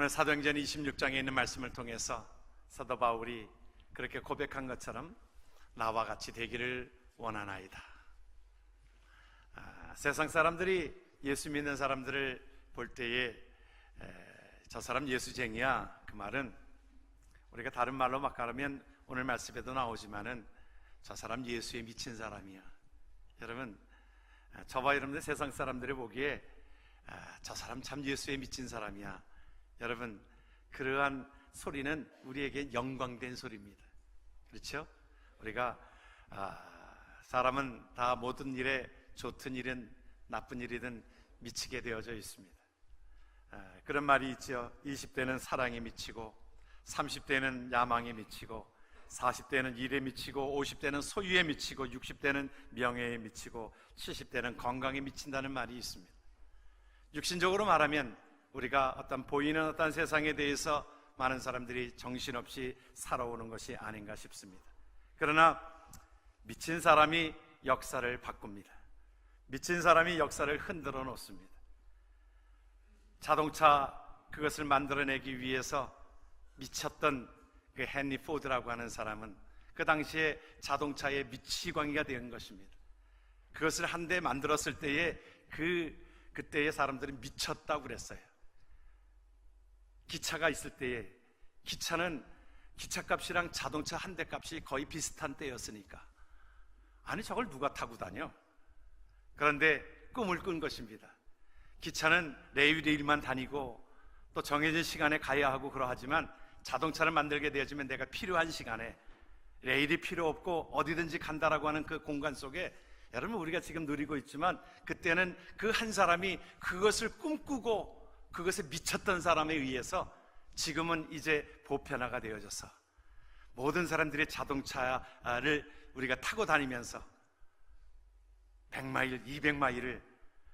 오늘 사도행전 26장에 있는 말씀을 통해서 사도 바울이 그렇게 고백한 것처럼 나와 같이 되기를 원하나이다. 세상 사람들이 예수 믿는 사람들을 볼 때에 저 사람 예수쟁이야, 그 말은 우리가 다른 말로 막 가르면 오늘 말씀에도 나오지만은 저 사람 예수에 미친 사람이야. 여러분, 저와 여러분들 세상 사람들이 보기에 저 사람 참 예수에 미친 사람이야. 여러분, 그러한 소리는 우리에게 영광된 소리입니다. 그렇죠? 우리가 사람은 다 모든 일에 좋든 일은 나쁜 일이든 미치게 되어져 있습니다. 그런 말이 있죠. 20대는 사랑에 미치고, 30대는 야망에 미치고, 40대는 일에 미치고, 50대는 소유에 미치고, 60대는 명예에 미치고, 70대는 건강에 미친다는 말이 있습니다. 육신적으로 말하면 우리가 어떤 보이는 어떤 세상에 대해서 많은 사람들이 정신없이 살아오는 것이 아닌가 싶습니다. 그러나 미친 사람이 역사를 바꿉니다. 미친 사람이 역사를 흔들어 놓습니다. 자동차 그것을 만들어내기 위해서 미쳤던 그 헨리 포드라고 하는 사람은 그 당시에 자동차의 미치광이가 된 것입니다. 그것을 한 대 만들었을 때에 그때의 사람들은 미쳤다고 그랬어요. 기차가 있을 때에 기차는 기차값이랑 자동차 한 대 값이 거의 비슷한 때였으니까 아니 저걸 누가 타고 다녀? 그런데 꿈을 꾼 것입니다. 기차는 레일만 다니고 또 정해진 시간에 가야 하고 그러하지만 자동차를 만들게 되어지면 내가 필요한 시간에 레일이 필요 없고 어디든지 간다라고 하는 그 공간 속에 여러분 우리가 지금 누리고 있지만 그때는 그 한 사람이 그것을 꿈꾸고 그것에 미쳤던 사람에 의해서 지금은 이제 보편화가 되어져서 모든 사람들이 자동차를 우리가 타고 다니면서 100마일, 200마일을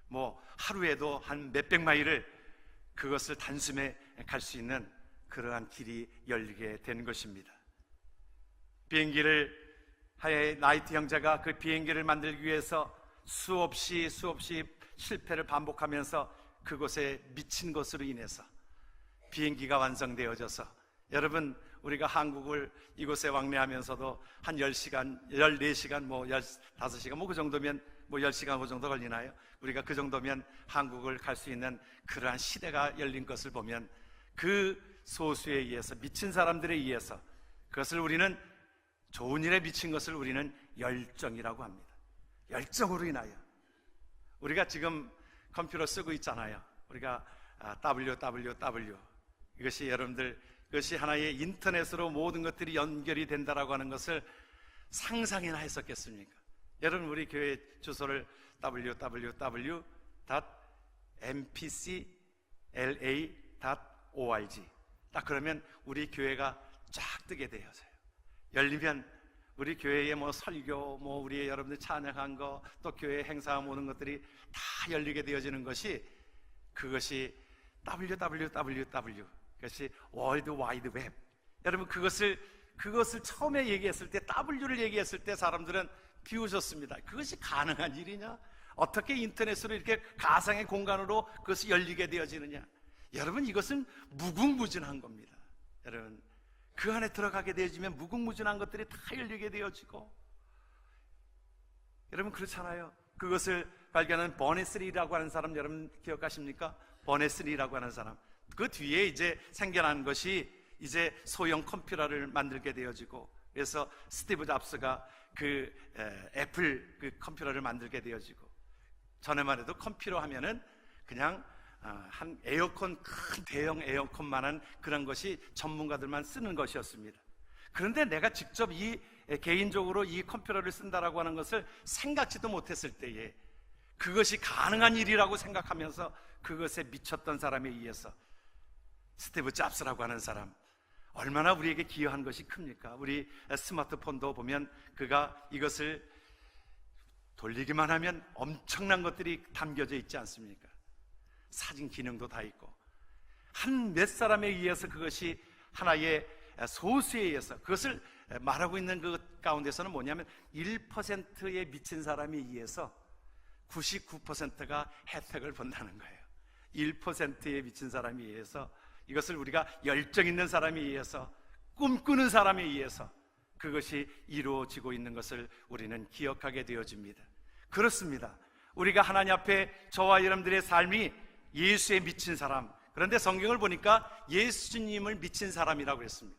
뭐 하루에도 한 몇백 마일을 그것을 단숨에 갈 수 있는 그러한 길이 열리게 된 것입니다. 비행기를 라이트 형제가 그 비행기를 만들기 위해서 수없이 실패를 반복하면서 그곳에 미친 것으로 인해서 비행기가 완성되어져서 여러분 우리가 한국을 이곳에 왕래하면서도 한 10시간, 14시간, 뭐 15시간 뭐 그 정도면 뭐 10시간 그 정도 걸리나요? 우리가 그 정도면 한국을 갈 수 있는 그러한 시대가 열린 것을 보면 그 소수에 의해서 미친 사람들에 의해서 그것을 우리는 좋은 일에 미친 것을 우리는 열정이라고 합니다. 열정으로 인하여 우리가 지금 컴퓨터 쓰고 있잖아요. 우리가 www 이것이 여러분들 그것이 하나의 인터넷으로 모든 것들이 연결이 된다라고 하는 것을 상상이나 했었겠습니까? 여러분 우리 교회 주소를 www.mpcla.org 딱 그러면 우리 교회가 쫙 뜨게 되어져요. 열리면 우리 교회의 뭐 설교, 뭐 우리의 여러분들 찬양한 거, 또 교회 행사 모든 것들이 다 열리게 되어지는 것이 그것이 www 그것이 월드 와이드 웹. 여러분 그것을 처음에 얘기했을 때 W를 얘기했을 때 사람들은 비웃었습니다. 그것이 가능한 일이냐? 어떻게 인터넷으로 이렇게 가상의 공간으로 그것이 열리게 되어지느냐? 여러분 이것은 무궁무진한 겁니다. 여러분 그 안에 들어가게 되어지면 무궁무진한 것들이 다 열리게 되어지고 여러분 그렇잖아요. 그것을 발견한 버네스리라고 하는 사람 여러분 기억하십니까? 버네스리라고 하는 사람 그 뒤에 이제 생겨난 것이 이제 소형 컴퓨터를 만들게 되어지고 그래서 스티브 잡스가 그 애플 그 컴퓨터를 만들게 되어지고 전에만 해도 컴퓨터 하면은 그냥 한 에어컨 큰 대형 에어컨만한 그런 것이 전문가들만 쓰는 것이었습니다. 그런데 내가 직접 개인적으로 이 컴퓨터를 쓴다라고 하는 것을 생각지도 못했을 때에 그것이 가능한 일이라고 생각하면서 그것에 미쳤던 사람에 의해서 스티브 잡스라고 하는 사람 얼마나 우리에게 기여한 것이 큽니까? 우리 스마트폰도 보면 그가 이것을 돌리기만 하면 엄청난 것들이 담겨져 있지 않습니까? 사진 기능도 다 있고 한 몇 사람에 의해서 그것이 하나의 소수에 의해서 그것을 말하고 있는 그 가운데서는 뭐냐면 1%에 미친 사람에 의해서 99%가 혜택을 본다는 거예요. 1%에 미친 사람에 의해서 이것을 우리가 열정 있는 사람에 의해서, 꿈꾸는 사람에 의해서 그것이 이루어지고 있는 것을 우리는 기억하게 되어집니다. 그렇습니다. 우리가 하나님 앞에 저와 여러분들의 삶이 예수에 미친 사람, 그런데 성경을 보니까 예수님을 미친 사람이라고 했습니다.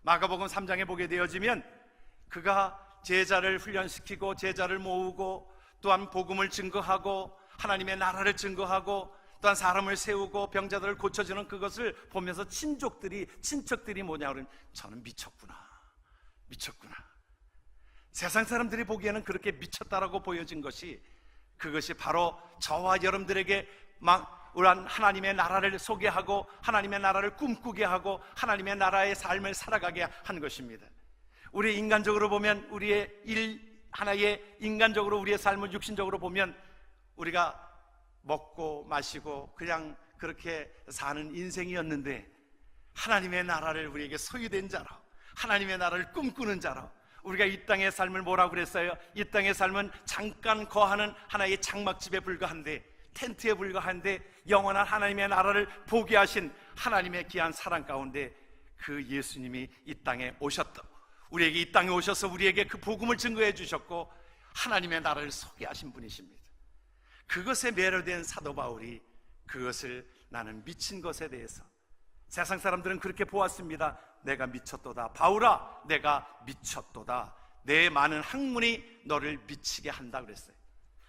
마가복음 3장에 보게 되어지면 그가 제자를 훈련시키고 제자를 모으고 또한 복음을 증거하고 하나님의 나라를 증거하고 또한 사람을 세우고 병자들을 고쳐주는 그것을 보면서 친척들이 뭐냐 그러면 저는 미쳤구나. 세상 사람들이 보기에는 그렇게 미쳤다라고 보여진 것이, 그것이 바로 저와 여러분들에게 하나님의 나라를 소개하고 하나님의 나라를 꿈꾸게 하고 하나님의 나라의 삶을 살아가게 한 것입니다. 우리 인간적으로 보면, 하나의 인간적으로 우리의 삶을 육신적으로 보면 우리가 먹고 마시고 그냥 그렇게 사는 인생이었는데, 하나님의 나라를 우리에게 소유된 자로, 하나님의 나라를 꿈꾸는 자로, 우리가 이 땅의 삶을 뭐라고 그랬어요? 이 땅의 삶은 잠깐 거하는 하나의 장막집에 불과한데, 텐트에 불과한데, 영원한 하나님의 나라를 보게 하신 하나님의 귀한 사랑 가운데 그 예수님이 이 땅에 오셨다, 우리에게 이 땅에 오셔서 우리에게 그 복음을 증거해 주셨고 하나님의 나라를 소개하신 분이십니다. 그것에 매료된 사도 바울이 그것을, 나는 미친 것에 대해서, 세상 사람들은 그렇게 보았습니다. 내가 미쳤도다. 바울아, 내가 미쳤도다. 내 많은 학문이 너를 미치게 한다 그랬어요.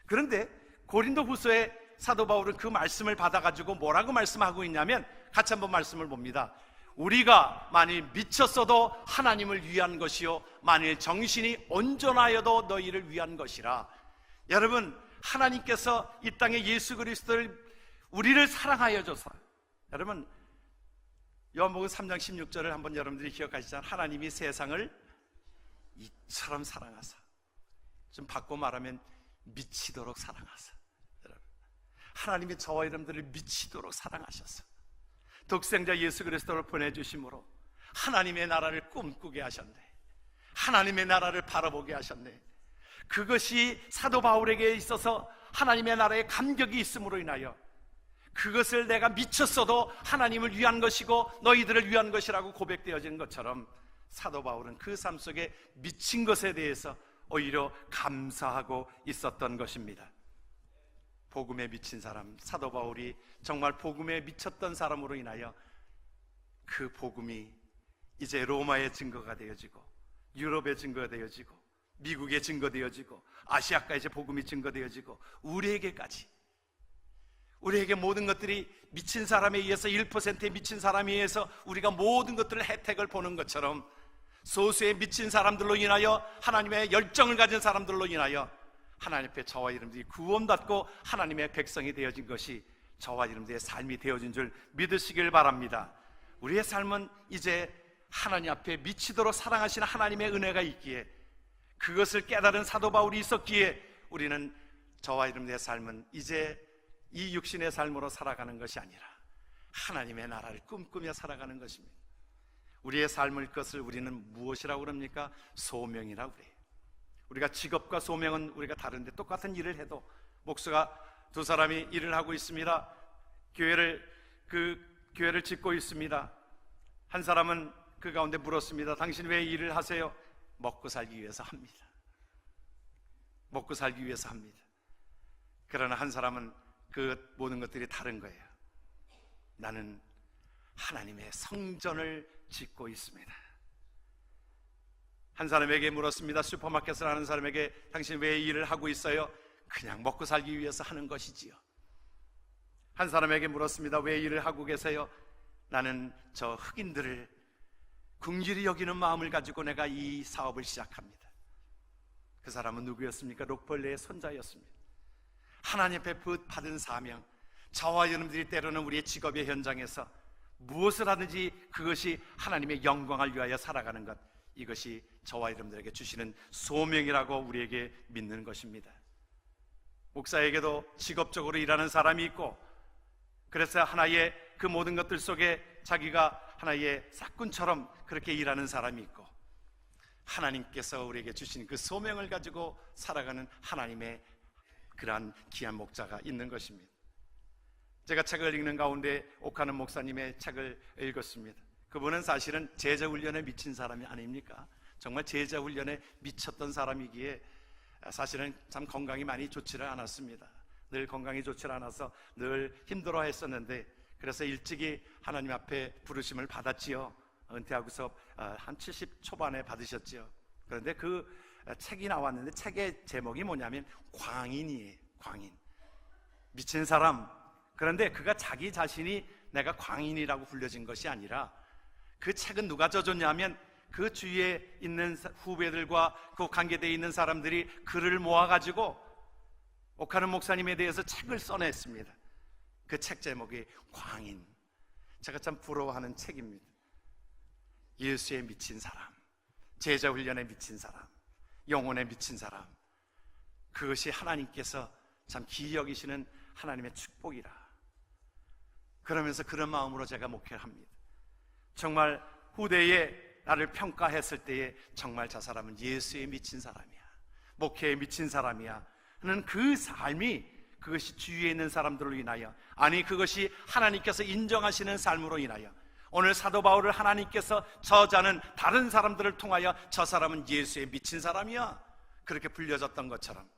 그런데 고린도 후서에 사도 바울은 그 말씀을 받아가지고 뭐라고 말씀하고 있냐면, 같이 한번 말씀을 봅니다. 우리가 만일 미쳤어도 하나님을 위한 것이요 만일 정신이 온전하여도 너희를 위한 것이라. 여러분, 하나님께서 이 땅에 예수 그리스도를, 우리를 사랑하여 줘서, 여러분 요한복음 3장 16절을 한번 여러분들이 기억하시잖아요. 하나님이 세상을 이처럼 사랑하사, 좀 바꿔 말하면 미치도록 사랑하사. 여러분, 하나님이 저와 여러분들을 미치도록 사랑하셔서 독생자 예수 그리스도를 보내주심으로 하나님의 나라를 꿈꾸게 하셨네. 하나님의 나라를 바라보게 하셨네. 그것이 사도 바울에게 있어서 하나님의 나라에 감격이 있음으로 인하여 그것을 내가 미쳤어도 하나님을 위한 것이고 너희들을 위한 것이라고 고백되어진 것처럼, 사도 바울은 그 삶 속에 미친 것에 대해서 오히려 감사하고 있었던 것입니다. 복음에 미친 사람, 사도 바울이 정말 복음에 미쳤던 사람으로 인하여 그 복음이 이제 로마의 증거가 되어지고 유럽의 증거가 되어지고 미국의 증거되어지고 아시아까지 이제 복음이 증거되어지고 우리에게 모든 것들이 미친 사람에 의해서, 1%의 미친 사람에 의해서 우리가 모든 것들을 혜택을 보는 것처럼, 소수의 미친 사람들로 인하여, 하나님의 열정을 가진 사람들로 인하여 하나님 앞에 저와 여러분들이 구원받고 하나님의 백성이 되어진 것이 저와 여러분들의 삶이 되어진 줄 믿으시길 바랍니다. 우리의 삶은 이제 하나님 앞에 미치도록 사랑하시는 하나님의 은혜가 있기에, 그것을 깨달은 사도 바울이 있었기에 우리는, 저와 여러분들의 삶은 이제 이 육신의 삶으로 살아가는 것이 아니라 하나님의 나라를 꿈꾸며 살아가는 것입니다. 우리의 삶을 것을 우리는 무엇이라고 그럽니까? 소명이라고 그래요. 우리가 직업과 소명은 우리가 다른데 똑같은 일을 해도, 목수가 두 사람이 일을 하고 있습니다. 교회를 짓고 있습니다. 한 사람은 그 가운데 물었습니다. 당신 왜 일을 하세요? 먹고 살기 위해서 합니다. 먹고 살기 위해서 합니다. 그러나 한 사람은 그 모든 것들이 다른 거예요. 나는 하나님의 성전을 짓고 있습니다. 한 사람에게 물었습니다. 슈퍼마켓을 하는 사람에게 당신 왜 일을 하고 있어요? 그냥 먹고 살기 위해서 하는 것이지요. 한 사람에게 물었습니다. 왜 일을 하고 계세요? 나는 저 흑인들을 긍휼히 여기는 마음을 가지고 내가 이 사업을 시작합니다. 그 사람은 누구였습니까? 록벌레의 손자였습니다. 하나님 앞에 받은 사명, 저와 여러분들이 때로는 우리의 직업의 현장에서 무엇을 하든지 그것이 하나님의 영광을 위하여 살아가는 것, 이것이 저와 여러분들에게 주시는 소명이라고 우리에게 믿는 것입니다. 목사에게도 직업적으로 일하는 사람이 있고, 그래서 하나의 그 모든 것들 속에 자기가 하나의 사꾼처럼 그렇게 일하는 사람이 있고, 하나님께서 우리에게 주신 그 소명을 가지고 살아가는 하나님의 그러한 귀한 목자가 있는 것입니다. 제가 책을 읽는 가운데 옥하는 목사님의 책을 읽었습니다. 그분은 사실은 제자훈련에 미친 사람이 아닙니까? 정말 제자훈련에 미쳤던 사람이기에 사실은 참 건강이 많이 좋지를 않았습니다. 늘 건강이 좋지 않아서 늘 힘들어했었는데, 그래서 일찍이 하나님 앞에 부르심을 받았지요. 은퇴하고서 한 70 초반에 받으셨지요. 그런데 그 책이 나왔는데 책의 제목이 뭐냐면 광인이에요. 광인, 미친 사람. 그런데 그가 자기 자신이 내가 광인이라고 불려진 것이 아니라, 그 책은 누가 써줬냐면 그 주위에 있는 후배들과 그 관계되어 있는 사람들이 글을 모아가지고 옥하는 목사님에 대해서 책을 써냈습니다. 그 책 제목이 광인. 제가 참 부러워하는 책입니다. 예수에 미친 사람, 제자훈련에 미친 사람, 영혼에 미친 사람, 그것이 하나님께서 참 기이 여기시는 하나님의 축복이라. 그러면서 그런 마음으로 제가 목회를 합니다. 정말 후대에 나를 평가했을 때에 정말 저 사람은 예수에 미친 사람이야, 목회에 미친 사람이야 하는 그 삶이, 그것이 주위에 있는 사람들로 인하여, 아니 그것이 하나님께서 인정하시는 삶으로 인하여, 오늘 사도 바울을 하나님께서 저자는 다른 사람들을 통하여 저 사람은 예수에 미친 사람이야 그렇게 불려졌던 것처럼,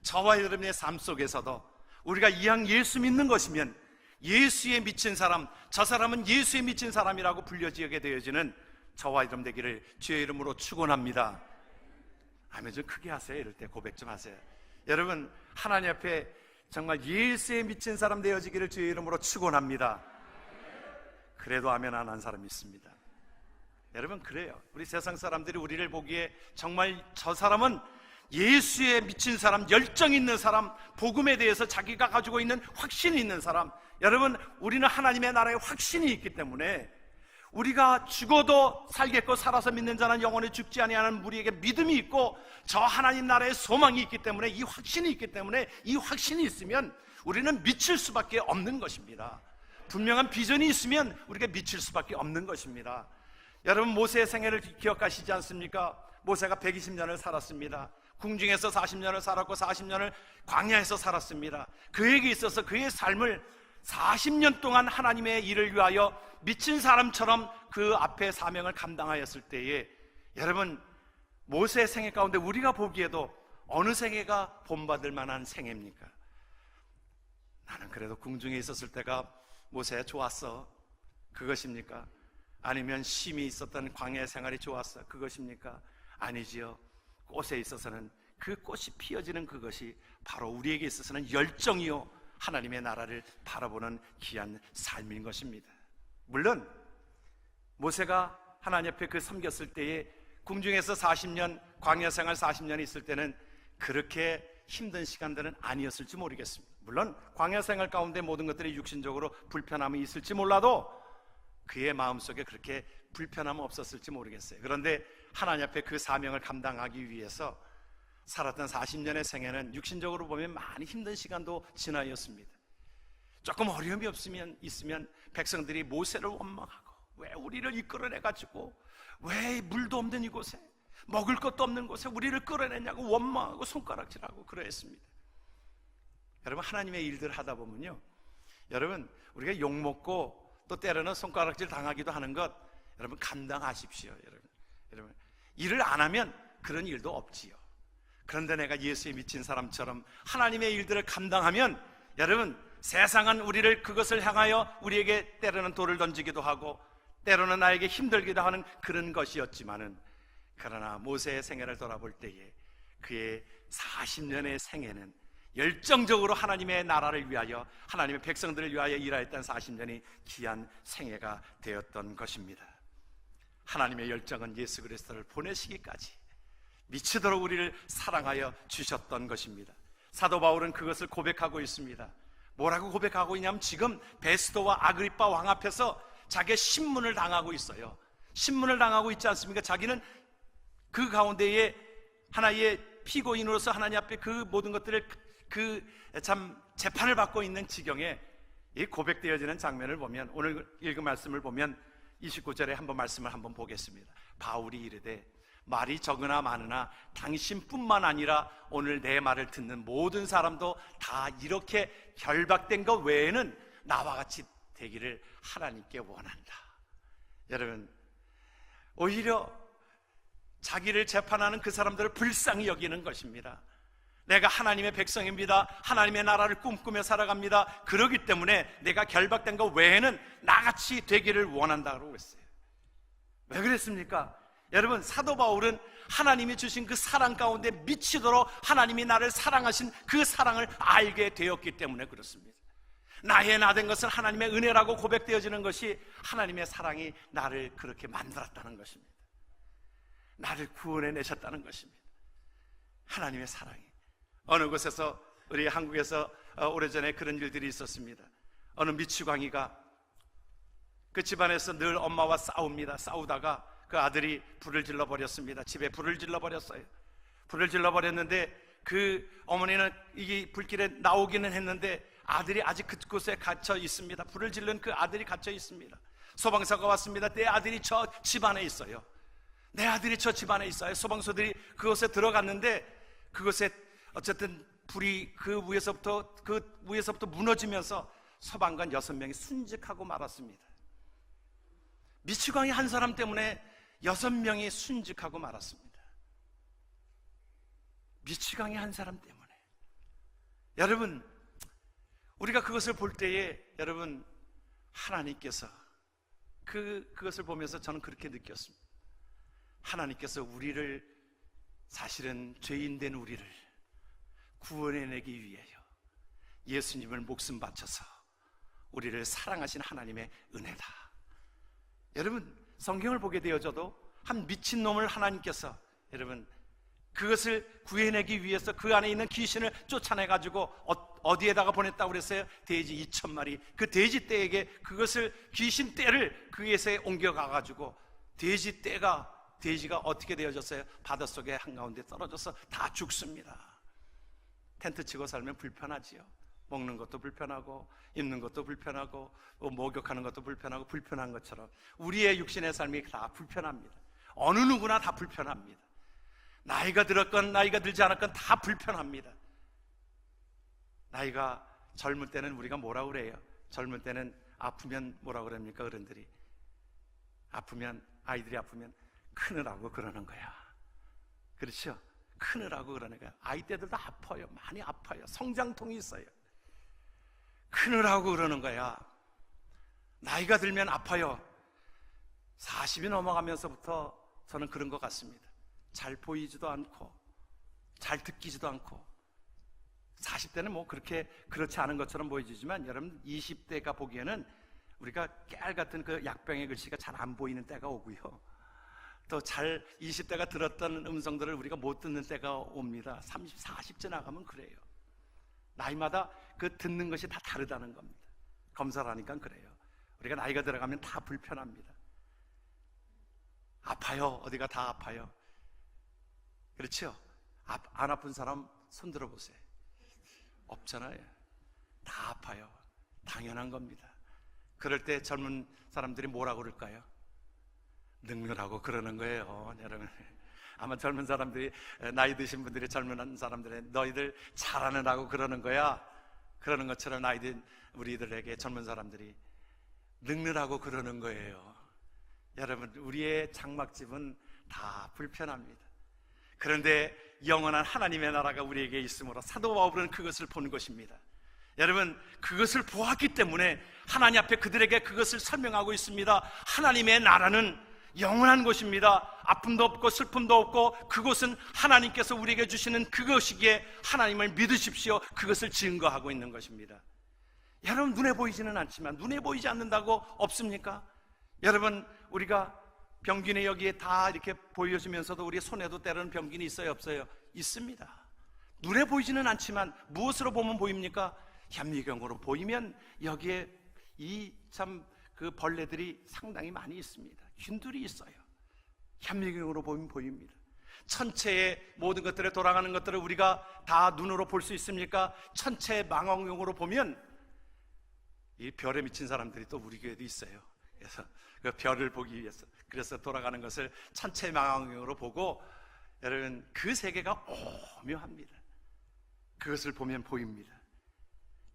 저와 여러분의 삶 속에서도 우리가 이왕 예수 믿는 것이면 예수에 미친 사람, 저 사람은 예수에 미친 사람이라고 불려지게 되어지는 저와 여러분 되기를 주의 이름으로 축원합니다. 아멘. 좀 크게 하세요. 이럴 때 고백 좀 하세요. 여러분, 하나님 앞에 정말 예수에 미친 사람 되어지기를 주의 이름으로 축원합니다. 그래도 아멘 안 한 사람이 있습니다. 여러분, 그래요. 우리 세상 사람들이 우리를 보기에 정말 저 사람은 예수에 미친 사람, 열정 있는 사람, 복음에 대해서 자기가 가지고 있는 확신이 있는 사람. 여러분, 우리는 하나님의 나라에 확신이 있기 때문에 우리가 죽어도 살겠고 살아서 믿는 자는 영원히 죽지 아니하는 우리에게 믿음이 있고 저 하나님 나라에 소망이 있기 때문에, 이 확신이 있기 때문에, 이 확신이 있으면 우리는 미칠 수밖에 없는 것입니다. 분명한 비전이 있으면 우리가 미칠 수밖에 없는 것입니다. 여러분, 모세의 생애를 기억하시지 않습니까? 모세가 120년을 살았습니다. 궁중에서 40년을 살았고 40년을 광야에서 살았습니다. 그에게 있어서 그의 삶을 40년 동안 하나님의 일을 위하여 미친 사람처럼 그 앞에 사명을 감당하였을 때에, 여러분, 모세의 생애 가운데 우리가 보기에도 어느 생애가 본받을 만한 생애입니까? 나는 그래도 궁중에 있었을 때가 모세야 좋았어, 그것입니까? 아니면 쉼이 있었던 광야 생활이 좋았어, 그것입니까? 아니지요. 꽃에 있어서는 그 꽃이 피어지는 그것이 바로 우리에게 있어서는 열정이요, 하나님의 나라를 바라보는 귀한 삶인 것입니다. 물론 모세가 하나님 앞에 그 섬겼을 때에 궁중에서 40년, 광야 생활 40년이 있을 때는 그렇게 힘든 시간들은 아니었을지 모르겠습니다. 물론 광야 생활 가운데 모든 것들이 육신적으로 불편함이 있을지 몰라도 그의 마음속에 그렇게 불편함은 없었을지 모르겠어요. 그런데 하나님 앞에 그 사명을 감당하기 위해서 살았던 40년의 생애는 육신적으로 보면 많이 힘든 시간도 지나였습니다. 조금 어려움이 있으면 백성들이 모세를 원망하고, 왜 우리를 이끌어내가지고 왜 물도 없는 이곳에, 먹을 것도 없는 곳에 우리를 끌어내냐고 원망하고 손가락질하고 그러했습니다. 여러분, 하나님의 일들을 하다 보면요, 여러분, 우리가 욕먹고 또 때로는 손가락질 당하기도 하는 것, 여러분 감당하십시오. 여러분 일을 안 하면 그런 일도 없지요. 그런데 내가 예수에 미친 사람처럼 하나님의 일들을 감당하면, 여러분, 세상은 우리를 그것을 향하여 우리에게 때로는 돌을 던지기도 하고 때로는 나에게 힘들기도 하는 그런 것이었지만은, 그러나 모세의 생애를 돌아볼 때에 그의 40년의 생애는 열정적으로 하나님의 나라를 위하여, 하나님의 백성들을 위하여 일하였던 40년이 귀한 생애가 되었던 것입니다. 하나님의 열정은 예수 그리스도를 보내시기까지 미치도록 우리를 사랑하여 주셨던 것입니다. 사도 바울은 그것을 고백하고 있습니다. 뭐라고 고백하고 있냐면, 지금 베스도와 아그리빠 왕 앞에서 자기의 신문을 당하고 있어요. 신문을 당하고 있지 않습니까? 자기는 그 가운데에 하나의 피고인으로서 하나님 앞에 그 모든 것들을 참 재판을 받고 있는 지경에 이 고백되어지는 장면을 보면, 오늘 읽은 말씀을 보면 29절에 한번 말씀을 한번 보겠습니다. 바울이 이르되, 말이 적으나 많으나 당신뿐만 아니라 오늘 내 말을 듣는 모든 사람도 다 이렇게 결박된 것 외에는 나와 같이 되기를 하나님께 원한다. 여러분, 오히려 자기를 재판하는 그 사람들을 불쌍히 여기는 것입니다. 내가 하나님의 백성입니다. 하나님의 나라를 꿈꾸며 살아갑니다. 그러기 때문에 내가 결박된 것 외에는 나같이 되기를 원한다고 했어요. 왜 그랬습니까? 여러분, 사도 바울은 하나님이 주신 그 사랑 가운데 미치도록 하나님이 나를 사랑하신 그 사랑을 알게 되었기 때문에 그렇습니다. 나의 나 된 것은 하나님의 은혜라고 고백되어지는 것이 하나님의 사랑이 나를 그렇게 만들었다는 것입니다. 나를 구원해내셨다는 것입니다. 하나님의 사랑이. 어느 곳에서, 우리 한국에서 오래전에 그런 일들이 있었습니다. 어느 미추광이가 그 집안에서 늘 엄마와 싸웁니다. 싸우다가 그 아들이 불을 질러버렸습니다. 집에 불을 질러버렸어요. 불을 질러버렸는데 그 어머니는 이게 불길에 나오기는 했는데 아들이 아직 그곳에 갇혀 있습니다. 불을 질른 그 아들이 갇혀 있습니다. 소방서가 왔습니다. 내 아들이 저 집안에 있어요. 내 아들이 저 집안에 있어요. 소방서들이 그곳에 들어갔는데 그곳에 어쨌든 불이 그 위에서부터 무너지면서 소방관 6명이 순직하고 말았습니다. 미치광이 한 사람 때문에 6명이 순직하고 말았습니다. 미치광이 한 사람 때문에. 여러분, 우리가 그것을 볼 때에 여러분, 하나님께서 그것을 보면서 저는 그렇게 느꼈습니다. 하나님께서 우리를, 사실은 죄인된 우리를 구원해내기 위하여 예수님을 목숨 바쳐서 우리를 사랑하신 하나님의 은혜다. 여러분, 성경을 보게 되어져도 한 미친놈을 하나님께서 여러분 그것을 구해내기 위해서 그 안에 있는 귀신을 쫓아내가지고 어디에다가 보냈다고 그랬어요? 돼지 2,000마리. 그 돼지 떼에게 그것을, 귀신 떼를 그에서 옮겨가가지고 돼지가 어떻게 되어졌어요? 바닷속에 한가운데 떨어져서 다 죽습니다. 텐트 치고 살면 불편하지요. 먹는 것도 불편하고 입는 것도 불편하고 목욕하는 것도 불편하고, 불편한 것처럼 우리의 육신의 삶이 다 불편합니다. 어느 누구나 다 불편합니다. 나이가 들었건 나이가 들지 않았건 다 불편합니다. 나이가 젊을 때는 우리가 뭐라고 그래요? 젊을 때는 아프면 뭐라고 그럽니까? 어른들이 아프면, 아이들이 아프면 크느라고 그러는 거야. 그렇죠? 크느라고 그러는 거야. 아이 때들도 아파요. 많이 아파요. 성장통이 있어요. 크느라고 그러는 거야. 나이가 들면 아파요. 40이 넘어가면서부터 저는 그런 것 같습니다. 잘 보이지도 않고 잘 듣기지도 않고, 40대는 뭐 그렇지 않은 것처럼 보여지지만 여러분 20대가 보기에는 우리가 깨알 같은 그 약병의 글씨가 잘 안 보이는 때가 오고요, 또 20대가 들었던 음성들을 우리가 못 듣는 때가 옵니다. 30, 40째 나가면 그래요. 나이마다 그 듣는 것이 다 다르다는 겁니다. 검사를 하니까 그래요. 우리가 나이가 들어가면 다 불편합니다. 아파요. 어디가 다 아파요. 그렇죠? 안 아픈 사람 손 들어보세요. 없잖아요. 다 아파요. 당연한 겁니다. 그럴 때 젊은 사람들이 뭐라고 그럴까요? 늙느라고 그러는 거예요. 여러분, 아마 젊은 사람들이, 나이 드신 분들이 젊은 사람들이 너희들 잘하느라고 그러는 거야, 그러는 것처럼 나이든 우리들에게 젊은 사람들이 늙느라고 그러는 거예요. 여러분, 우리의 장막집은 다 불편합니다. 그런데 영원한 하나님의 나라가 우리에게 있으므로 사도 바울은 그것을 본 것입니다. 여러분, 그것을 보았기 때문에 하나님 앞에 그들에게 그것을 설명하고 있습니다. 하나님의 나라는 영원한 곳입니다. 아픔도 없고 슬픔도 없고 그곳은 하나님께서 우리에게 주시는 그것이기에 하나님을 믿으십시오. 그것을 증거하고 있는 것입니다. 여러분, 눈에 보이지는 않지만, 눈에 보이지 않는다고 없습니까? 여러분, 우리가 병균이 여기에 다 이렇게 보여주면서도 우리 손에도 때로는 병균이 있어요, 없어요? 있습니다. 눈에 보이지는 않지만 무엇으로 보면 보입니까? 현미경으로 보이면 여기에 그 벌레들이 상당히 많이 있습니다. 균들이 있어요. 현미경으로 보면 보입니다. 천체의 모든 것들에 돌아가는 것들을 우리가 다 눈으로 볼 수 있습니까? 천체 망원경으로 보면 이 별에 미친 사람들이 또 우리 교회도 있어요. 그래서 그 별을 보기 위해서, 그래서 돌아가는 것을 천체 망원경으로 보고, 여러분, 그 세계가 오묘합니다. 그것을 보면 보입니다.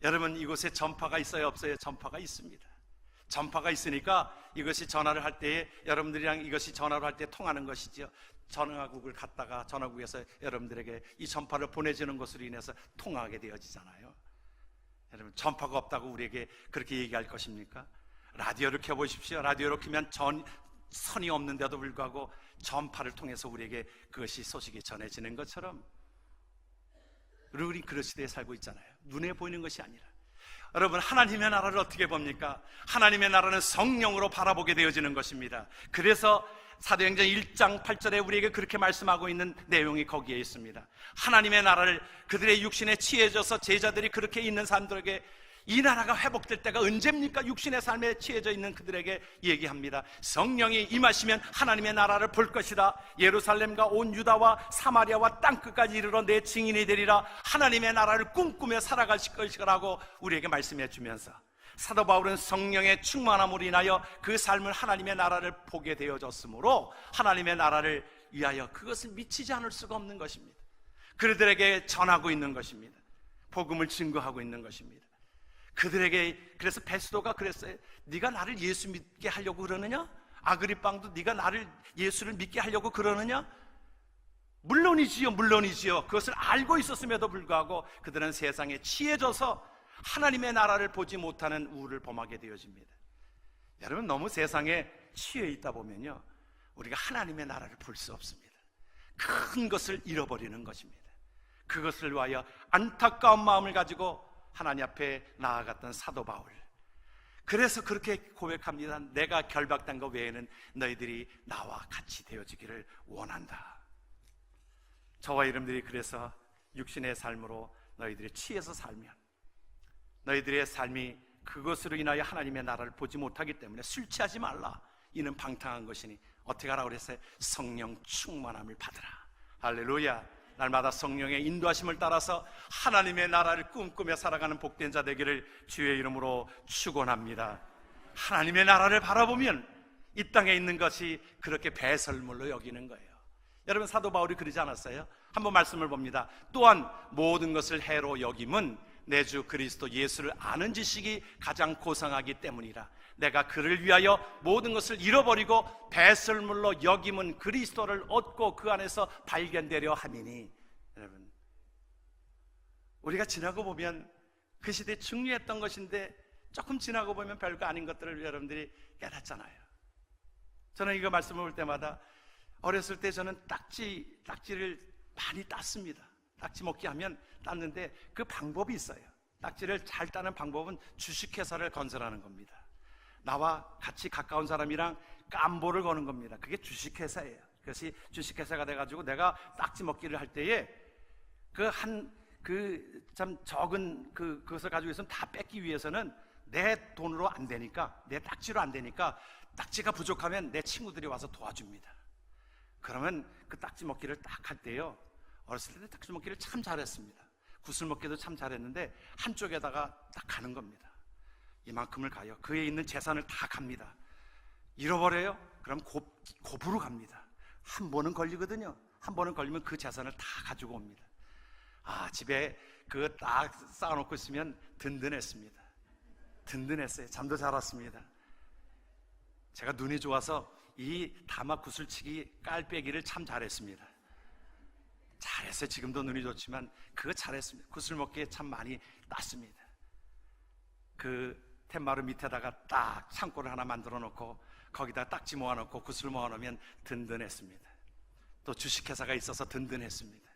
여러분, 이곳에 전파가 있어요, 없어요? 전파가 있습니다. 전파가 있으니까 이것이 전화를 할 때에 여러분들이랑 이것이 전화로 할 때 통하는 것이죠. 전화국을 갔다가 전화국에서 여러분들에게 이 전파를 보내주는 것으로 인해서 통하게 되어지잖아요. 여러분, 전파가 없다고 우리에게 그렇게 얘기할 것입니까? 라디오를 켜보십시오. 라디오를 켜면 선이 없는데도 불구하고 전파를 통해서 우리에게 그것이 소식이 전해지는 것처럼 우리 그런 시대에 살고 있잖아요. 눈에 보이는 것이 아니라. 여러분, 하나님의 나라를 어떻게 봅니까? 하나님의 나라는 성령으로 바라보게 되어지는 것입니다. 그래서 사도행전 1장 8절에 우리에게 그렇게 말씀하고 있는 내용이 거기에 있습니다. 하나님의 나라를 그들의 육신에 취해져서 제자들이 그렇게 있는 사람들에게 이 나라가 회복될 때가 언제입니까? 육신의 삶에 취해져 있는 그들에게 얘기합니다. 성령이 임하시면 하나님의 나라를 볼 것이다. 예루살렘과 온 유다와 사마리아와 땅끝까지 이르러 내 증인이 되리라. 하나님의 나라를 꿈꾸며 살아가실 것이라고 우리에게 말씀해 주면서 사도 바울은 성령의 충만함으로 인하여 그 삶을 하나님의 나라를 보게 되어졌으므로 하나님의 나라를 위하여 그것을 미치지 않을 수가 없는 것입니다. 그들에게 전하고 있는 것입니다. 복음을 증거하고 있는 것입니다. 그들에게, 그래서 베스도가 그랬어요. 네가 나를 예수 믿게 하려고 그러느냐? 아그리빵도 네가 나를 예수를 믿게 하려고 그러느냐? 물론이지요, 물론이지요. 그것을 알고 있었음에도 불구하고 그들은 세상에 취해져서 하나님의 나라를 보지 못하는 우울을 범하게 되어집니다. 여러분, 너무 세상에 취해 있다 보면요, 우리가 하나님의 나라를 볼 수 없습니다. 큰 것을 잃어버리는 것입니다. 그것을 위하여 안타까운 마음을 가지고 하나님 앞에 나아갔던 사도 바울, 그래서 그렇게 고백합니다. 내가 결박된 것 외에는 너희들이 나와 같이 되어지기를 원한다. 저와 여러분들이 그래서 육신의 삶으로 너희들이 취해서 살면 너희들의 삶이 그것으로 인하여 하나님의 나라를 보지 못하기 때문에 술 취하지 말라. 이는 방탕한 것이니 어떻게 하라고 그랬어요? 성령 충만함을 받으라. 할렐루야. 날마다 성령의 인도하심을 따라서 하나님의 나라를 꿈꾸며 살아가는 복된 자 되기를 주의 이름으로 축원합니다. 하나님의 나라를 바라보면 이 땅에 있는 것이 그렇게 배설물로 여기는 거예요. 여러분, 사도 바울이 그러지 않았어요? 한번 말씀을 봅니다. 또한 모든 것을 해로 여김은 내 주 그리스도 예수를 아는 지식이 가장 고상하기 때문이라. 내가 그를 위하여 모든 것을 잃어버리고 배설물로 여김은 그리스도를 얻고 그 안에서 발견되려 함이니. 여러분, 우리가 지나고 보면 그 시대에 중요했던 것인데 조금 지나고 보면 별거 아닌 것들을 여러분들이 깨닫잖아요. 저는 이거 말씀을 볼 때마다 어렸을 때 저는 딱지를 많이 땄습니다. 딱지 먹기 하면 땄는데 그 방법이 있어요. 딱지를 잘 따는 방법은 주식회사를 건설하는 겁니다. 나와 같이 가까운 사람이랑 깜보를 거는 겁니다. 그게 주식회사예요. 그것이 주식회사가 돼가지고 내가 딱지 먹기를 할 때에 참 적은 그것을 가지고 있으면 다 뺏기 위해서는 내 돈으로 안 되니까, 내 딱지로 안 되니까 딱지가 부족하면 내 친구들이 와서 도와줍니다. 그러면 그 딱지 먹기를 딱 할 때요, 어렸을 때 딱지 먹기를 참 잘했습니다. 구슬 먹기도 참 잘했는데 한쪽에다가 딱 가는 겁니다. 이만큼을 가요. 그에 있는 재산을 다 갑니다. 잃어버려요? 그럼 곱으로 갑니다. 한 번은 걸리거든요. 한 번은 걸리면 그 재산을 다 가지고 옵니다. 집에 그거 딱 쌓아놓고 있으면 든든했습니다. 든든했어요. 잠도 잘 왔습니다. 제가 눈이 좋아서 이 다마 구슬치기 깔빼기를 참 잘했습니다. 잘했어요. 지금도 눈이 좋지만 그거 잘했습니다. 구슬 먹기에 참 많이 땄습니다. 그 텐마루 밑에다가 딱 창고를 하나 만들어 놓고 거기다 딱지 모아놓고 구슬 모아놓으면 든든했습니다. 또 주식회사가 있어서 든든했습니다.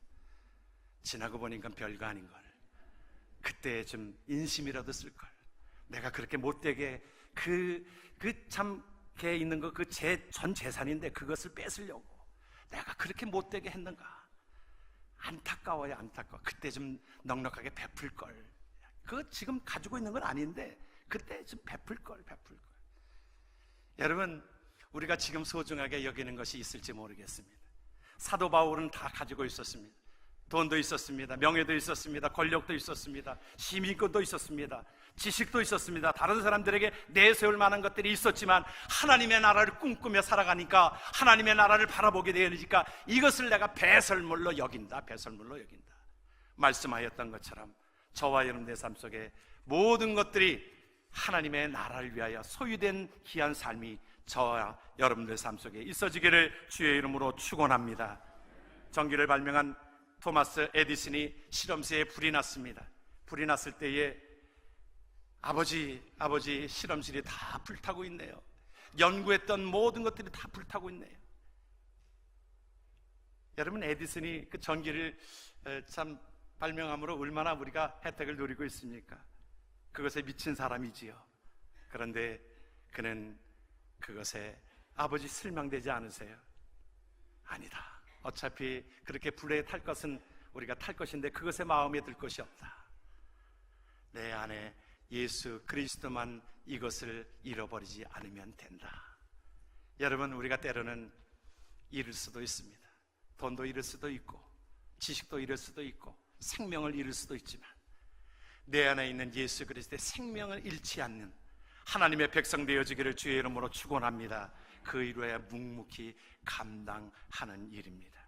지나고 보니까 별거 아닌 걸, 그때 좀 인심이라도 쓸걸. 내가 그렇게 못되게 참 걔 있는 거 그 전 재산인데 그것을 뺏으려고 내가 그렇게 못되게 했는가. 안타까워요. 안타까워. 그때 좀 넉넉하게 베풀걸. 그거 지금 가지고 있는 건 아닌데 그때 좀 베풀걸. 여러분, 우리가 지금 소중하게 여기는 것이 있을지 모르겠습니다. 사도 바울은 다 가지고 있었습니다. 돈도 있었습니다. 명예도 있었습니다. 권력도 있었습니다. 시민권도 있었습니다. 지식도 있었습니다. 다른 사람들에게 내세울 만한 것들이 있었지만 하나님의 나라를 꿈꾸며 살아가니까, 하나님의 나라를 바라보게 되니까 이것을 내가 배설물로 여긴다. 배설물로 여긴다. 말씀하였던 것처럼 저와 여러분의 삶 속에 모든 것들이 하나님의 나라를 위하여 소유된 귀한 삶이 저와 여러분들 삶 속에 있어지기를 주의 이름으로 축원합니다. 전기를 발명한 토마스 에디슨이 실험실에 불이 났습니다. 불이 났을 때에 아버지 실험실이 다 불타고 있네요. 연구했던 모든 것들이 다 불타고 있네요. 여러분, 에디슨이 그 전기를 참 발명함으로 얼마나 우리가 혜택을 누리고 있습니까? 그것에 미친 사람이지요. 그런데 그는 그것에 아버지 실망되지 않으세요? 아니다. 어차피 그렇게 불에 탈 것은 우리가 탈 것인데 그것에 마음에 들 것이 없다. 내 안에 예수 그리스도만 이것을 잃어버리지 않으면 된다. 여러분, 우리가 때로는 잃을 수도 있습니다. 돈도 잃을 수도 있고 지식도 잃을 수도 있고 생명을 잃을 수도 있지만 내 안에 있는 예수 그리스도의 생명을 잃지 않는 하나님의 백성 되어지기를 주의 이름으로 축원합니다. 그 이루어야 묵묵히 감당하는 일입니다.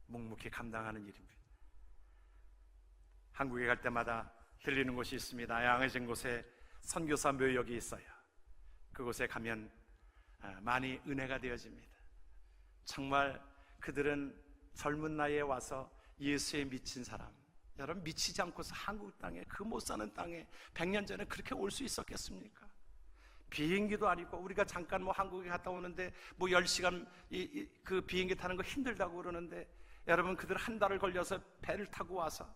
묵묵히 감당하는 일입니다. 한국에 갈 때마다 들리는 곳이 있습니다. 양해진 곳에 선교사 묘역이 있어요. 그곳에 가면 많이 은혜가 되어집니다. 정말 그들은 젊은 나이에 와서 예수에 미친 사람, 여러분, 미치지 않고서 한국 땅에, 그 못 사는 땅에 100년 전에 그렇게 올 수 있었겠습니까? 비행기도 아니고 우리가 잠깐 한국에 갔다 오는데 10시간 그 비행기 타는 거 힘들다고 그러는데, 여러분, 그들 한 달을 걸려서 배를 타고 와서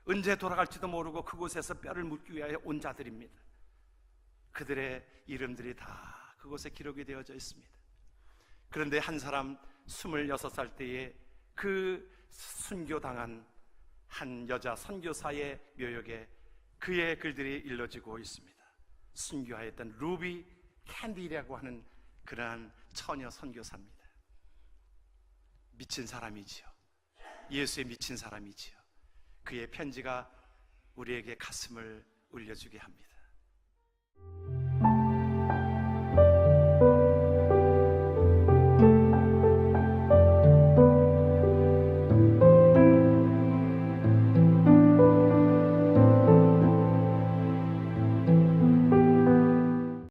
언제 돌아갈지도 모르고 그곳에서 뼈를 묻기 위하여 온 자들입니다. 그들의 이름들이 다 그곳에 기록이 되어져 있습니다. 그런데 한 사람 26살 때에 그 순교당한 한 여자 선교사의 묘역에 그의 글들이 일러지고 있습니다. 순교하였던 루비 캔디라고 하는 그러한 처녀 선교사입니다. 미친 사람이지요. 예수에 미친 사람이지요. 그의 편지가 우리에게 가슴을 울려주게 합니다.